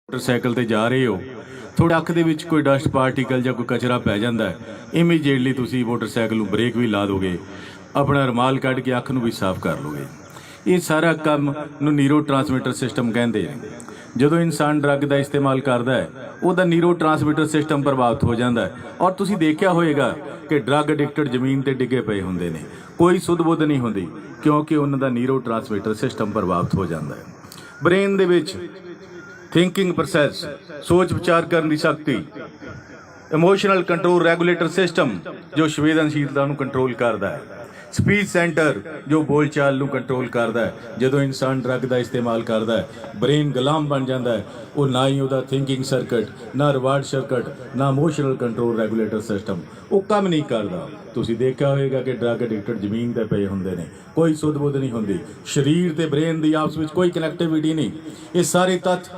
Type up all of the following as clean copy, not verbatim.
Motorcycle ते जा रहे हो, थोड़े अख दे विच कोई डस्ट पार्टिकल ਜਾਂ ਕੋਈ कचरा पै ਜਾਂਦਾ ਹੈ, ਇਮੀਡੀਏਟਲੀ ਤੁਸੀਂ ਮੋਟਰਸਾਈਕਲ ਨੂੰ ਬ੍ਰੇਕ ਵੀ ਲਾ ਦੋਗੇ, ਆਪਣਾ ਰੁਮਾਲ ਕੱਢ ਕੇ ਅੱਖ ਨੂੰ ਵੀ ਸਾਫ਼ ਕਰ ਲੋਗੇ। ਇਹ ਸਾਰਾ ਕੰਮ ਨੂੰ ਨਿਊਰੋ ਟਰਾਂਸਮਿਟਰ ਸਿਸਟਮ ਕਹਿੰਦੇ ਨੇ। ਜਦੋਂ ਇਨਸਾਨ ਡਰੱਗ ਦਾ ਇਸਤੇਮਾਲ ਕਰਦਾ ਹੈ, ਉਹਦਾ ਨਿਊਰੋ ਟਰਾਂਸਮਿਟਰ ਸਿਸਟਮ ਪ੍ਰਭਾਵਿਤ ਹੋ ਜਾਂਦਾ ਹੈ। ਔਰ ਤੁਸੀਂ ਦੇਖਿਆ ਹੋਏਗਾ ਕਿ ਡਰੱਗ ਐਡਿਕਟਡ ਜ਼ਮੀਨ ਤੇ ਡਿੱਗੇ ਪਏ ਹੁੰਦੇ ਨੇ, ਕੋਈ ਸੁੱਧ ਬੁੱਧ ਨਹੀਂ ਹੁੰਦੀ, ਕਿਉਂਕਿ ਉਹਨਾਂ ਦਾ ਨਿਊਰੋ ਟਰਾਂਸਮਿਟਰ ਸਿਸਟਮ ਪ੍ਰਭਾਵਿਤ ਹੋ ਜਾਂਦਾ ਹੈ। ਬ੍ਰੇਨ ਦੇ ਵਿੱਚ थिंकिंग प्रोसैस, सोच विचार करने की शक्ति, इमोशनल कंट्रोल रेगुलेटर सिस्टम जो संवेदनशीलता को कंट्रोल करता है, स्पीच सेंटर जो बोलचाल को कंट्रोल करता है। जो इंसान ड्रग का इस्तेमाल करता है, ब्रेन गुलाम बन जाता है। वो ना ही वह थिंकिंग सर्किट, ना रिवार्ड सर्किट, ना इमोशनल कंट्रोल रेगुलेटर सिस्टम वो काम नहीं करता। तुसीं देखा होगा कि ड्रग एडिक्टेड जमीन ते पे होंदे ने, कोई सुध बुध नहीं होंदी, शरीर ते ब्रेन की आपस में कोई कनैक्टिविटी नहीं। ये सारे तत्थ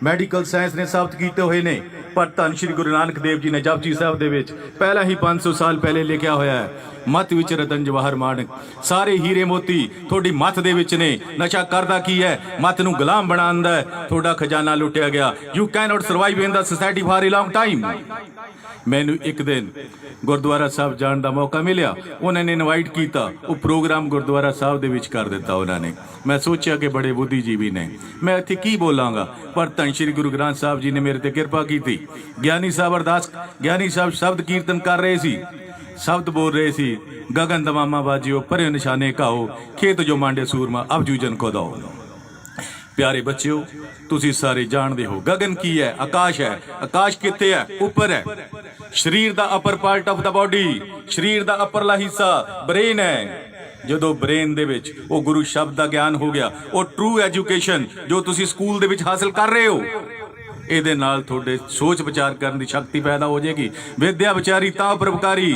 मैडिकल साइंस ने साबित किए हुए ने। पर धन श्री गुरु नानक देव जी ने जपजी साहब दे विच पहला ही 500 साल पहले लिखा होया है, मत विच रतन जवाहर माणक, सारे हीरे मोती थोड़ी मत दे विच ने। नशा करदा की है, मत नूं गुलाम बनांदा है, थोड़ा खजाना लुटिया गया। You can not survive in the society for a long time. मैनू एक दिन गुरुद्वारा साहब जाने का मौका मिलिया, उन्होंने इनवाइट किया, वो प्रोग्राम गुरुद्वारा साहब दे विच कर दिता उन्होंने। मैं सोचा कि बड़े बुद्धिजीवी ने, मैं इत्थे की बोलांगा, पर धन श्री गुरु ग्रंथ साहब जी ने मेरे ते कृपा की थी। ज्ञानी साहब अरदास, ज्ञानी साहब शब्द कीर्तन कर रहे सी, शब्द बोल रहे सी, गगन दमामा बाजियो परे निशाने घाओ, खेत जो मांडे सूरमा अब जूजन को दो। प्यारे बच्चों, तुसी सारे जानते हो गगन की है, आकाश है। आकाश कित्थे है? ऊपर है। शरीर दा upper part of the body, शरीर दा अपरला हिस्सा ब्रेन है। जो ब्रेन दे विच वो गुरु शब्द का ज्ञान हो गया, वो ट्रू एजुकेशन जो तुसी स्कूल दे विच हासिल कर रहे हो, ਇਹਦੇ ਨਾਲ ਤੁਹਾਡੇ सोच विचार करने की शक्ति पैदा हो जाएगी। विद्या विचारी तां परोपकारी,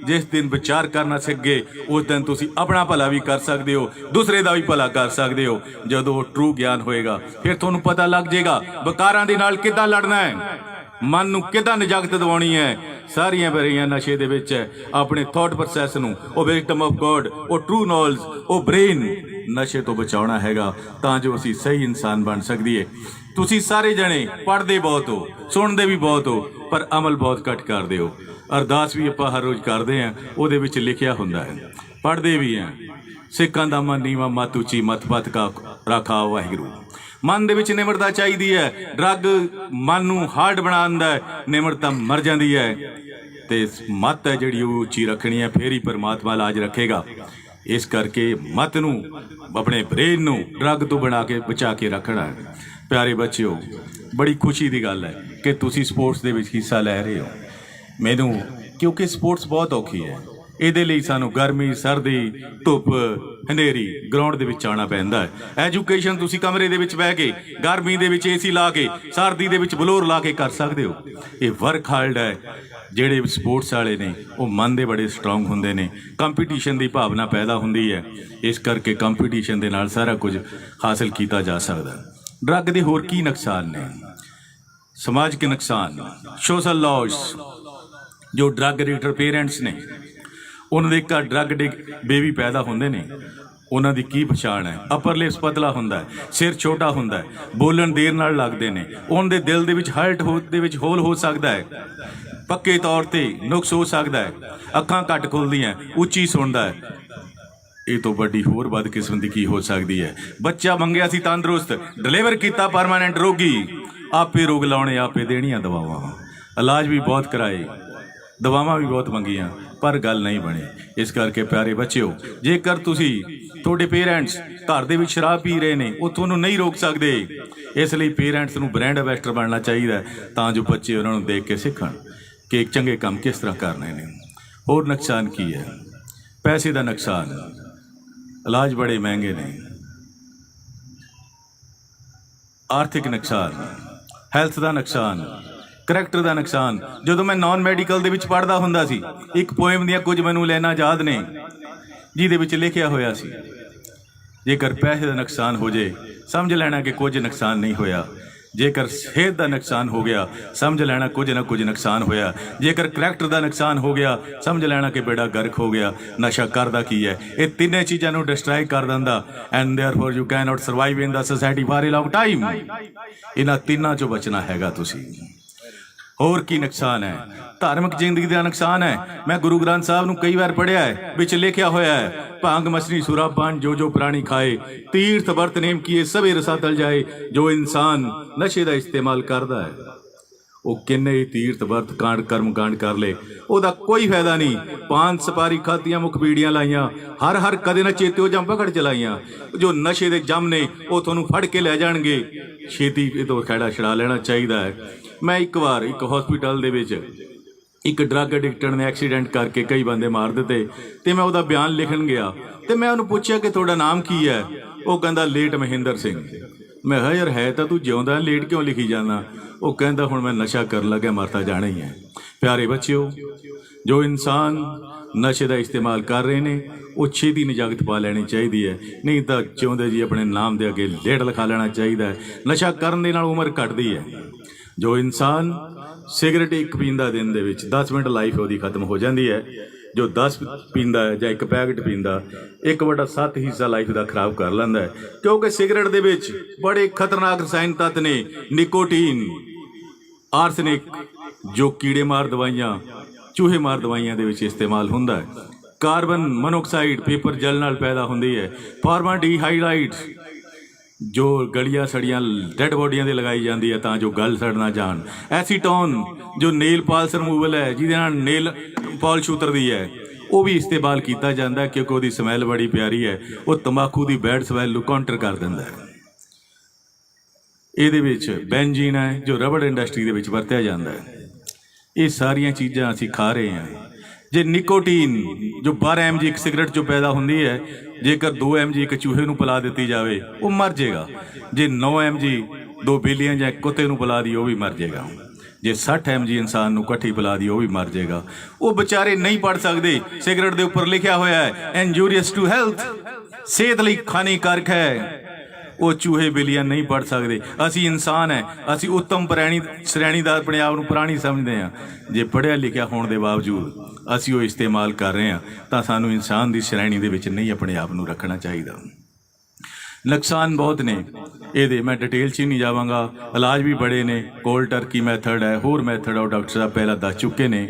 जिस दिन विचार करना सीख गए उस दिन तुसी अपना भला भी कर सकते हो, दूसरे का भी भला कर सकते हो। जो ट्रू ज्ञान होएगा फिर तुहानूं पता लग जाएगा विकारां दे नाल किद्दां लड़ना है, मन नूं किद्दां निजागत दिवाउणी है। सारियां बेरियां नशे दे विच है। अपने थॉट प्रोसैस नूं, ओ विक्टिम ऑफ गॉड, ओ ट्रू नॉलेज, ओ ब्रेन नशे तो बचाउणा हैगा तां जो असीं सही इंसान बन सकदी है। तुसी सारे जने पढ़ते बहुत हो, सुनते भी बहुत हो, पर अमल बहुत घट करते हो। अरदास भी आपां हर रोज़ करते हैं, उहदे विच लिखिया हुंदा है, पढ़ते भी हैं, सिखां दा मन नीवा मत उची मत पत का राखा वाहिगुरू। मन दे विच निमरता चाहिदी है। ड्रग मन नूं हार्ड बनांदा है, निमरता मर जाती है। ते मत है जिहड़ी उची रखनी है, फिर ही परमात्मा लाज रखेगा। इस करके मत नूं, अपने ब्रेन नूं ड्रग तो बना के बचा के रखना है। प्यारे बच्चों, बड़ी खुशी की गल है कि तुसी स्पोर्ट्स दे विच हिस्सा लै रहे हो। मैनू क्योंकि स्पोर्ट्स बहुत औखी है, ਇਹਦੇ ਲਈ ਸਾਨੂੰ ਗਰਮੀ ਸਰਦੀ ਧੁੱਪ ਹਨੇਰੀ ਗਰਾਊਂਡ ਦੇ ਵਿੱਚ ਆਉਣਾ ਪੈਂਦਾ ਹੈ। ਐਜੂਕੇਸ਼ਨ ਤੁਸੀਂ ਕਮਰੇ ਦੇ ਵਿੱਚ ਬਹਿ ਕੇ ਗਰਮੀ ਦੇ ਵਿੱਚ ਏਸੀ ਲਾ ਕੇ ਸਰਦੀ ਦੇ ਵਿੱਚ ਬਲੋਰ ਲਾ ਕੇ ਕਰ ਸਕਦੇ ਹੋ। ਇਹ ਵਰਕ ਹਾਰਡ ਹੈ। ਜਿਹੜੇ ਸਪੋਰਟਸ ਵਾਲੇ ਨੇ ਉਹ ਮਨ ਦੇ ਬੜੇ ਸਟਰੋਂਗ ਹੁੰਦੇ ਨੇ, ਕੰਪੀਟੀਸ਼ਨ ਦੀ ਭਾਵਨਾ ਪੈਦਾ ਹੁੰਦੀ ਹੈ। ਇਸ ਕਰਕੇ ਕੰਪੀਟੀਸ਼ਨ ਦੇ ਨਾਲ ਸਾਰਾ ਕੁਝ ਹਾਸਲ ਕੀਤਾ ਜਾ ਸਕਦਾ। ਡਰੱਗ ਦੇ ਹੋਰ ਕੀ ਨੁਕਸਾਨ ਨੇ? ਸਮਾਜਿਕ ਨੁਕਸਾਨ, ਸੋਸ਼ਲ ਲੌਸ। ਜੋ ਡਰੱਗ ਐਡਿਕਟਡ ਪੇਰੈਂਟਸ ਨੇ, ਉਹਨਾਂ ਦੇ ਘਰ ਡਰੱਗ ਬੇਬੀ ਪੈਦਾ ਹੁੰਦੇ ਨੇ, ਉਹਨਾਂ ਦੀ ਕੀ ਪਛਾਣ ਹੈ? ਅਪਰ ਲਿਪਸ ਪਤਲਾ ਹੁੰਦਾ ਹੈ, ਸਿਰ ਛੋਟਾ ਹੁੰਦਾ ਹੈ, ਬੋਲਣ ਦੇਰ ਨਾਲ ਲੱਗਦੇ ਨੇ, ਉਹਨਾਂ ਦੇ ਦਿਲ ਦੇ ਵਿੱਚ ਹਾਰਟ ਦੇ ਵਿੱਚ ਹੋਲ ਹੋ ਸਕਦਾ ਹੈ, ਪੱਕੇ ਤੌਰ ਤੇ ਨੁਕਸ ਹੋ ਸਕਦਾ ਹੈ, ਅੱਖਾਂ ਘੱਟ ਖੁੱਲਦੀਆਂ, ਉੱਚੀ ਸੁਣਦਾ ਹੈ। ਇਹ ਤੋਂ ਵੱਡੀ ਹੋਰ ਬਦਕਿਸਮਤੀ ਕੀ ਹੋ ਸਕਦੀ ਹੈ? ਬੱਚਾ ਮੰਗਿਆ ਸੀ ਤੰਦਰੁਸਤ, ਡਿਲੀਵਰ ਕੀਤਾ ਪਰਮਾਨੈਂਟ ਰੋਗੀ। ਆਪੇ ਰੋਗ ਲਾਉਣੇ, ਆਪੇ ਦੇਣੀਆਂ ਦਵਾਵਾਂ, ਇਲਾਜ ਵੀ ਬਹੁਤ ਕਰਾਏ, ਦਵਾਵਾਂ ਵੀ ਬਹੁਤ ਮੰਗੀਆਂ, पर गल नहीं बनी। इस करके प्यारे बच्चों, जेकर तुसी थोड़े पेरेंट्स घर दे विच शराब पी रहे ने, वो तुहानूं नहीं रोक सकते। इसलिए पेरेंट्स नूं ब्रांड एंबेसडर बनना चाहिए तां जो बच्चे उन्होंने देख के सीखण कि चंगे काम किस तरह करने ने। होर नुकसान की है? पैसे का नुकसान, इलाज बड़े महंगे ने। आर्थिक नुकसान, हैल्थ का नुकसान, करैक्टर का नुकसान। जो मैं नॉन मैडिकल दे विच पढ़दा हुंदा सी, एक पोएम दियां कुछ मैनूं लाइनां याद ने जिहदे विच लिखिया होया सी, जेकर पैसे का नुकसान हो जाए समझ लेना कि कुछ नुकसान नहीं होया। ਜੇਕਰ ਸਿਹਤ ਦਾ ਨੁਕਸਾਨ ਹੋ ਗਿਆ ਸਮਝ ਲੈਣਾ ਕੁਝ ਨਾ ਕੁਝ ਨੁਕਸਾਨ ਹੋਇਆ। ਜੇਕਰ ਕਰੈਕਟਰ ਦਾ ਨੁਕਸਾਨ ਹੋ ਗਿਆ ਸਮਝ ਲੈਣਾ ਕਿ ਬੇੜਾ ਗਰਕ ਹੋ ਗਿਆ। ਨਸ਼ਾ ਕਰਦਾ ਕੀ ਹੈ? ਇਹ ਤਿੰਨੇ ਚੀਜ਼ਾਂ ਨੂੰ ਡਿਸਟਰਾਈ ਕਰ ਦਿੰਦਾ। And therefore you can not survive in the society for a long time. ਇਹਨਾਂ ਤਿੰਨਾਂ 'ਚੋਂ ਬਚਣਾ ਹੈਗਾ ਤੁਸੀਂ। ਹੋਰ ਕੀ ਨੁਕਸਾਨ ਹੈ? ਧਾਰਮਿਕ ਜ਼ਿੰਦਗੀ ਦਾ ਨੁਕਸਾਨ ਹੈ। ਮੈਂ ਗੁਰੂ ਗ੍ਰੰਥ ਸਾਹਿਬ ਨੂੰ ਕਈ ਵਾਰ ਪੜ੍ਹਿਆ ਹੈ, ਵਿੱਚ ਲਿਖਿਆ ਹੋਇਆ ਹੈ, भांग मछली सुरापान जो जो प्राणी खाए, तीर्थ वर्त नेम किए सभी रसा तल जाए। जो इंसान नशे का इस्तेमाल करता है वो किन्ने ही तीर्थ वर्त कांड कर्म कांड कर ले, ਉਹਦਾ कोई फायदा नहीं। पान सपारी खातियां मुख बीड़ियां लाइया, हर हर कदे ना चेते हो जम पकड़ चलाइया। जो नशे के जम ने वो तुहानू फड़ के लै जाणगे। छेती तो खैड़ा छड़ा लेना चाहिए है। मैं एक बार एक हॉस्पिटल दे विच एक ड्रग एडिक्टर ने एक्सीडेंट करके कई बंदे मार दिते ते मैं उसदा बयान लिखन गया ते मैं उन्होंने पूछा कि तुहाडा नाम की है? वो कहंदा लेट महेंद्र सिंह। मैं कहा यार है तो तू जिउंदा, लेट क्यों लिखी जाना? वो कहंदा हुण मैं नशा कर लग्या, मरता जाना ही है। प्यारे बच्चों, जो इंसान नशे का इस्तेमाल कर रहे हैं वो छेती निजागत पा लैनी चाहिए है, नहीं तो जिउंदे जी अपने नाम के अगे लेट लिखा लेना चाहिए है। नशा करने नाल उम्र घटदी है। जो इंसान सिगरेट एक पींदा दिन दे विच 10 मिनट लाइफ वो खत्म हो जाती है। जो 10 पींदा है या एक पैकेट पींदा 1/7 हिस्सा लाइफ का खराब कर लैंदा है, क्योंकि सिगरेट दे विच बड़े खतरनाक रसायन तत्त ने। निकोटीन, आर्सनिक जो कीड़े मार दवाइयां, चूहे मार दवाइयां दे विच इस्तेमाल हुंदा है। कार्बन मोनोऑक्साइड पेपर जल नाल पैदा हुंदी है। फॉर्माल्डिहाइड जो गलियां सड़ियां डैड बॉडियां दे लगाई जाती है तां जो गल सड़ ना जान। एसीटोन जो नेल पॉलिश रिमूवल है जिहदे नाल नेल पॉलिश उतरदी है, वो भी इस्तेमाल किया जाता है क्योंकि उसकी समैल बड़ी प्यारी है। वो तंबाकू की बैड समैल नूं काउंटर कर दिंदा है। ਇਹਦੇ ਵਿੱਚ ਬੈਂजीन है जो रबड़ इंडस्ट्री ਦੇ ਵਿੱਚ ਵਰਤਿਆ ਜਾਂਦਾ है। ये सारियां चीज़ां ਅਸੀਂ खा रहे हैं। जे निकोटीन जो 12 mg एक सिगरेट जो पैदा होती है, जेकर 2 mg एक चूहे ਨੂੰ पिला दी जाए वो मर जाएगा। जे 9 mg 2 बिल्लियां ਜਾਂ कुत्ते ਨੂੰ पिला दी वो भी मर जाएगा। जे 60 mg इंसान ਨੂੰ ਇਕੱਠੀ पिला दी वो भी मर जाएगा। वो बेचारे नहीं पढ़ सकते। सिगरेट के उपर लिखा होया है इंजूरियस टू हैल्थ, सेहत ਲਈ हानिकारक है। वो चूहे बिल्लियां नहीं पढ़ सकते। असी इंसान है, असी उत्तम प्राणी श्रेणी का अपने आप को प्राणी समझते हैं। जे पढ़िया लिखिया होने के बावजूद असी वो इस्तेमाल कर रहे हैं तो सानू इंसान की श्रेणी के विच नहीं अपने आप को रखना चाहिए। नुकसान बहुत ने ये, मैं डिटेल च नहीं जावांगा। इलाज भी बड़े ने, कोल्ड टर्की मैथड है, होर मैथड है डॉक्टर साहब पहला दस चुके ने।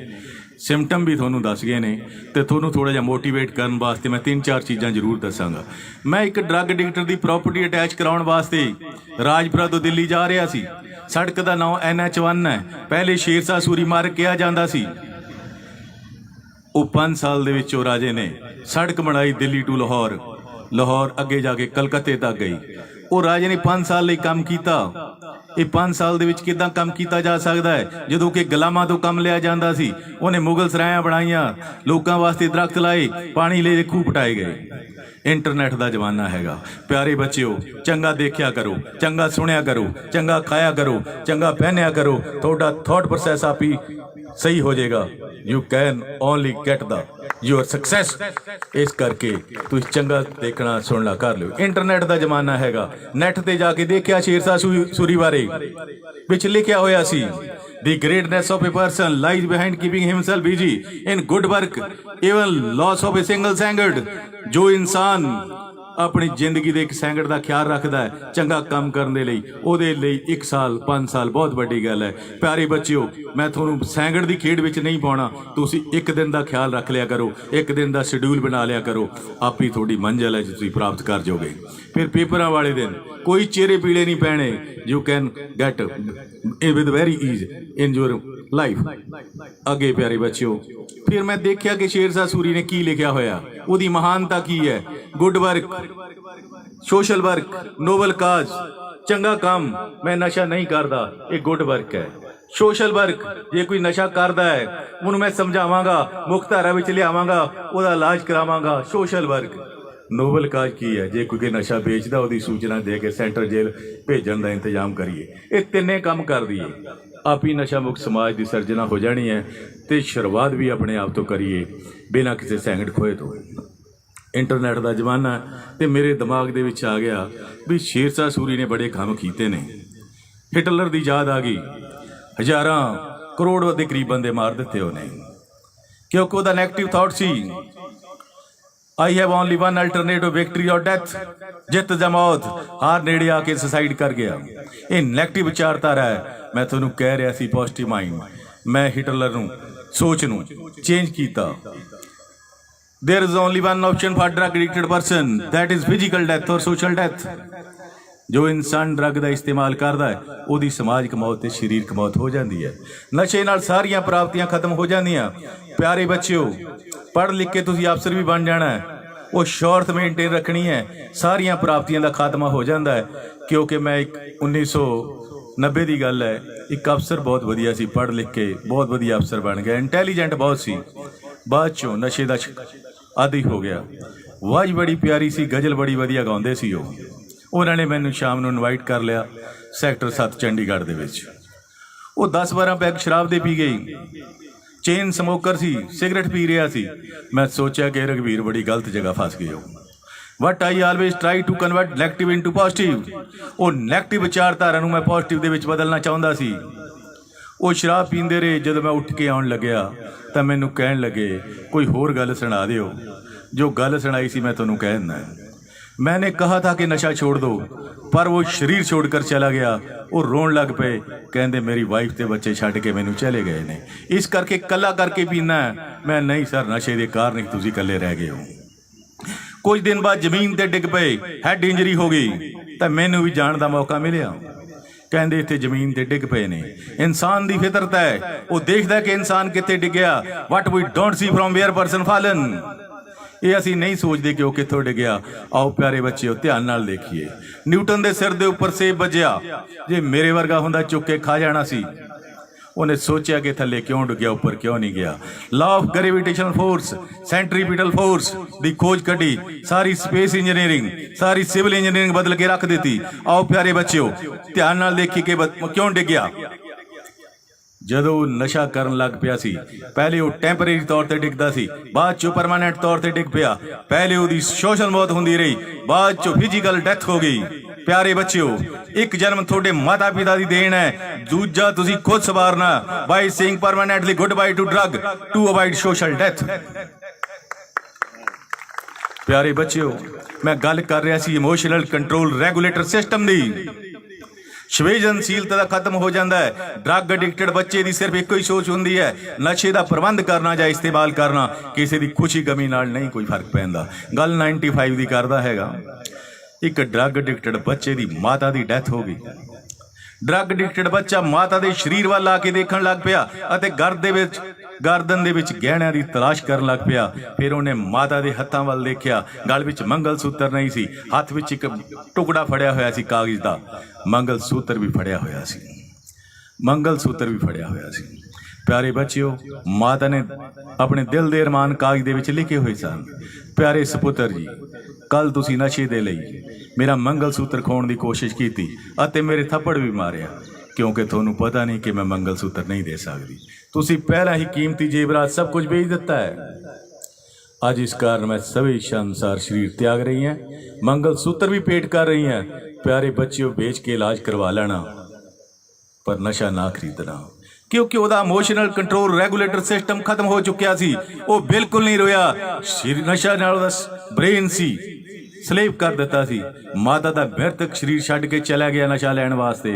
सिम्पटम भी थोनू दस गए ने तो थोनू थोड़ा जिहा मोटीवेट करने वास्ते मैं 3-4 चीज़ां जरूर दसांगा। मैं एक ड्रग एडिक्टर की प्रॉपर्टी अटैच कराउण वास्ते राजपुरा तो दिल्ली जा रहा सी। सड़क का नाम NH1 है। पहले शेरशाह सूरी मार्ग कहा जाता सी। वो 5 साल दे विच राजे ने सड़क बनाई दिल्ली टू लाहौर, लाहौर अगे जाके कलकत्ते तक गई। वो राजे ने 5 साल लिए काम किया। ये 5 साल दे विच किदां काम किया जा सकता है जदों कि गुलामां तो काम लिया जाता सी। उन्हें मुगल सरायां बनाईयां, लोकां वास्ते दरख्त लाए, पानी ले खूह पटाए गए। इंटरनेट का जमाना हैगा। प्यारे बच्चों, चंगा देखिया करो, चंगा सुनिया करो, चंगा खाया करो, चंगा पहनिया करो, थोड़ा थॉट प्रोसैस आप ही सही हो जाएगा। You can only get the your success. इस करके तुम चंगा देखना सुनना कर लो। इंटरनेट का जमाना हैगा। नैट ते जाके देखिया शेरशाह सूरी बारे विच लिखिया होया सी The greatness of a person lies behind keeping himself busy in good work, even loss of a single second। जो इंसान अपनी जिंदगी के एक सैकंड का ख्याल रखता है चंगा काम करने लई, ਉਹਦੇ ਲਈ 1 साल 5 साल बहुत बड़ी गल है। प्यारे बच्चों, मैं थोनू सैकंड की खेड विच नहीं पाउणा। तुसी एक दिन का ख्याल रख लिया करो, एक दिन का शेड्यूल बना लिया करो, आप ही थोड़ी मंजिल है जो तुसी प्राप्त कर जाओगे। फिर पेपरां वाले दिन कोई चेहरे पीले नहीं पैने। You can get with very ease in your life. अगे प्यारे बच्चों, फिर मैं देखिया कि शेरशाह सूरी ने की लिखिया होया, उसकी महानता की है। Good work, social work, noble cause, चंगा काम। मैं नशा नहीं करता, ये गुड वर्क है। सोशल वर्क, जे कोई नशा करता है उन्होंने मैं समझावांगा, मुख्य धारा विच लियावांगा, उसका इलाज करावांगा। Social work. नोबल काज की है, जे कोई नशा बेचता उसकी सूचना दे के सेंट्रल जेल भेजण का इंतजाम करिए। ये तिन्ने काम कर दिए, आप ही नशा मुक्त समाज की सर्जना हो जानी है। तो शुरुआत भी अपने आप तो करिए बिना किसी सैकंड खोए तो। इंटरनेट का जमाना है तो मेरे दिमाग दे विच आ गया भी शेरशाह सूरी ने बड़े काम कीते ने। हिटलर की याद आ गई, हज़ारां करोड़ के करीब बंदे मार दिते उन्हें, क्योंकि वह नैगेटिव थॉट सी, I have only one alternative, victory और डेथ, जित या मौत। हार नेड़े आके सुसाइड कर गया। ये नैगेटिव विचारधारा है। मैं तुहानूं कह रहा सी पॉजिटिव माइंड, मैं हिटलर नूं सोच नूं चेंज किया। There is only one option for drug addicted person, that is physical death और सोशल डेथ। जो इंसान ड्रग का इस्तेमाल करता है उसकी समाजिक मौत ते शरीरक मौत हो जाती है। नशे नाल सारियां प्राप्तियां खत्म हो जांदियां। प्यारे बच्चों, पढ़ लिख के तुसीं अफसर भी बन जाना है, वो शौहरत मेनटेन रखनी है, सारियां प्राप्तियां का खात्मा हो जाता है। क्योंकि मैं एक 1990 की गल है, एक अफसर बहुत वधिया सी, पढ़ लिख के बहुत वधिया अफसर बन गया, इंटैलीजेंट बहुत सी, बाद चों नशे का आदि हो गया। वाज बड़ी प्यारी सी, गज़ल बड़ी वधिया गाउंदे सी। उन्होंने मैनू शाम को इनवाइट कर लिया सैक्टर 7 चंडीगढ़ दे विच। वो 10-12 पैग शराब दे पी गई, चेन समोकर सी, सिगरेट पी रहा सी। मैं सोचा कि रघवीर बड़ी गलत जगह फस गए हो। What I always try to convert negative into positive. वो नैगेटिव विचारधारा मैं पॉजिटिव दे विच बदलना चाहता सी। वो शराब पींदे रहे। जब मैं उठ के आउण लग्या तो मैनू कहण लगे कोई होर गल सुना दिओ। जो गल सुनाई सी मैं तुहानूं कह दिंदा। मैंने कहा था कि नशा छोड़ दो, पर वो शरीर छोड़कर चला गया। वो रोन लग पे, कहते मेरी वाइफ ते बच्चे छड्ड के मैनू चले गए ने, इस करके कला करके पीना है। मैं नहीं सर, नशे के कारण ही तुसीं कल्ले रह गए हो। कुछ दिन बाद जमीन ते डिग पे, हैड इंजरी हो गई, तो मैनू भी जाण दा मौका मिलिया। कहते इत्थे जमीन ते डिग पे ने। इंसान की फितरत है, वो देखता कि इंसान कित्थे डिगया। What we don't see from where person fallen, ये असी नहीं सोचते कि वह कितों डिगया। आओ प्यारे बच्चे ध्यान नाल देखिए। न्यूटन के सिर के उपर सेब बजया, जे मेरे वर्गा हुंदा चुक के खा जाना सी। उन्हें सोचा कि थले क्यों डिगया, उपर क्यों नहीं गया। Law of gravitational force, centripetal force की खोज कढ़ी, सारी स्पेस इंजीनियरिंग, सारी सिविल इंजीनियरिंग बदल के रख दी। आओ प्यारे बच्चों ध्यान नाल देखिए कि क्यों डिगया। जदों नशा करन लग पिया सी, पहले वो टैंपरेरी तौर पर डिगदा सी, बाद चो परमानेंट तौर पर डिग पिया। पहले वो सोशल मौत होंदी रही, बाद चो फिजिकल डेथ हो गई। प्यारे बच्चों, एक जन्म थोड़े माता पिता की देन है, दूजा तुसी खुद सवारना। By saying permanently good bye to drug to avoid social death. प्यारे बच्चों, मैं गल कर रहा सी इमोशनल कंट्रोल रेगुलेटर सिस्टम की। संवेदनशीलता खत्म हो जाता है। ड्रग एडिक्टेड बच्चे की सिर्फ एक ही सोच होंदी है, नशे का प्रबंध करना या इस्तेमाल करना। किसी की खुशी गमी नाल नहीं कोई फर्क पैंदा। गल 95 की करदा हैगा। एक ड्रग एडिक्टेड बच्चे की माता की डेथ हो गई। ड्रग एडिक्टेड बच्चा माता के शरीर वाल आके देखण लग पिया अते गर्दन दे विच गहणियां की तलाश कर लग पिया। फिर उन्हें माता के हत्थां वाल देखिया, गल विच मंगल सूत्र नहीं सी, हथ विच एक टुकड़ा फड़िया होया सी कागज का। मंगल सूत्र भी फड़िया होया सी, मंगल सूत्र भी फड़िया होया सी। प्यारे बच्चियों, माता ने अपने दिल दे अरमान कागज दे विच लिखे हुए सन। प्यारे सपुत्र जी, कल तुसी नशे दे लई मेरा मंगल सूत्र खोण की कोशिश की अते मेरे थप्पड़ भी मारिया, क्योंकि तुहानूं पता नहीं कि मैं मंगल सूत्र नहीं दे सकती। तुसी पहला ही कीमती जेवरात सब कुछ बेच दिता है। अज इस कारण मैं सभी इच्छानुसार शरीर त्याग रही हैं, मंगल सूत्र भी पेट कर रही हैं। प्यारे बच्चियों, बेच के इलाज करवा लेना, पर नशा ना खरीदना, क्योंकि वह इमोशनल कंट्रोल रेगुलेटर सिस्टम खत्म हो चुकिया सी। वो बिल्कुल नहीं रोया। नशा नाल ब्रेन सी स्लेव कर दिता सी। माता का मृतक शरीर छड्ड के चला गया नशा लैण वास्ते।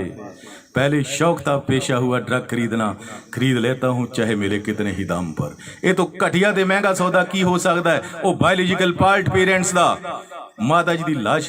पहले शौक था, पेशा हुआ ड्रग खरीदना, खरीद लेता हूँ चाहे मेरे कितने ही दाम पर। ये तो घटिया ते महंगा सौदा की हो सकता है। वो बायोलॉजिकल पार्ट पेरेंट्स का, माता जी की लाश